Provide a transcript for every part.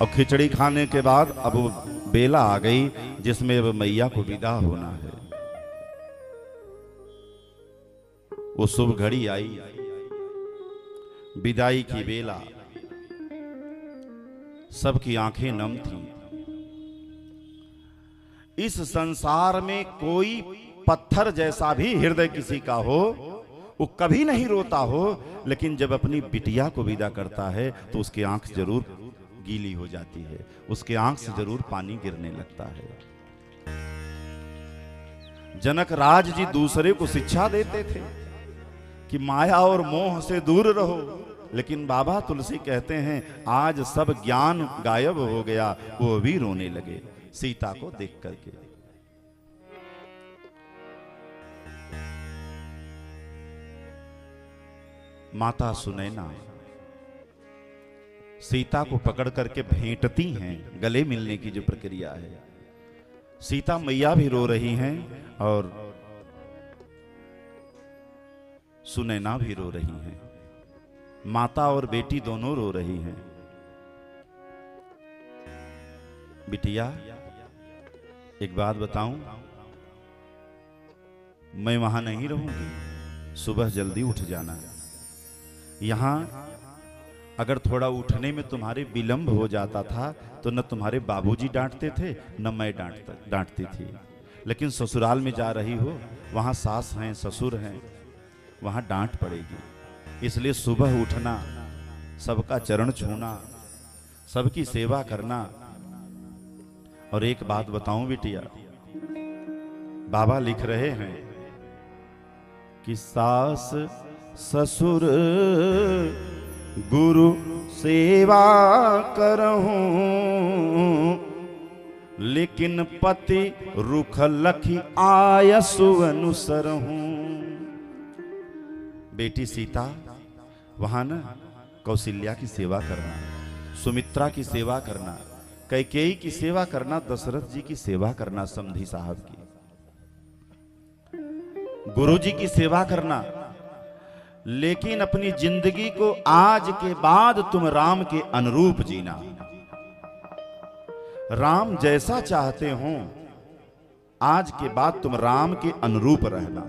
और खिचड़ी खाने के बाद अब वो बेला आ गई जिसमें अब मैया को विदा होना है। वो शुभ घड़ी आई, विदाई की बेला। सबकी आंखें नम थीं। इस संसार में कोई पत्थर जैसा भी हृदय किसी का हो, वो कभी नहीं रोता हो, लेकिन जब अपनी बिटिया को विदा करता है तो उसकी आंख जरूर गीली हो जाती है, उसके आंख से जरूर पानी गिरने लगता है। जनक राज जी दूसरे को शिक्षा देते थे कि माया और मोह से दूर रहो, लेकिन बाबा तुलसी कहते हैं आज सब ज्ञान गायब हो गया, वो भी रोने लगे सीता को देख करके। माता सुनैना सीता को पकड़ करके भेंटती हैं, गले मिलने की जो प्रक्रिया है। सीता मैया भी रो रही हैं और सुनैना भी रो रही हैं। माता और बेटी दोनों रो रही हैं। बिटिया एक बात बताऊं, मैं वहां नहीं रहूंगी, सुबह जल्दी उठ जाना। यहां अगर थोड़ा उठने में तुम्हारे विलंब हो जाता था तो न तुम्हारे बाबूजी डांटते थे न मैं डांटती थी, लेकिन ससुराल में जा रही हो, वहां सास हैं ससुर हैं, वहां डांट पड़ेगी। इसलिए सुबह उठना, सबका चरण छूना, सबकी सेवा करना। और एक बात बताऊं बिटिया, बाबा लिख रहे हैं कि सास ससुर गुरु सेवा करहूं, लेकिन पति रुख लखी आयसु अनुसरहूं। बेटी सीता वहां न कौशल्या की सेवा करना, सुमित्रा की सेवा करना, कैकेयी की सेवा करना, दशरथ जी की सेवा करना, समधी साहब की, गुरु जी की सेवा करना। लेकिन अपनी जिंदगी को आज के बाद तुम राम के अनुरूप जीना। राम जैसा चाहते हो आज के बाद तुम राम के अनुरूप रहना।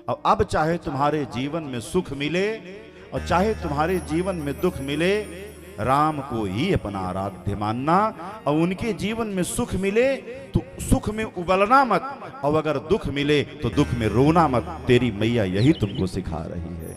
और अब चाहे तुम्हारे जीवन में सुख मिले और चाहे तुम्हारे जीवन में दुख मिले, राम को ही अपना आराध्य मानना। और उनके जीवन में सुख मिले तो सुख में उबलना मत, और अगर दुख मिले तो दुख में रोना मत। तेरी मैया यही तुमको सिखा रही है।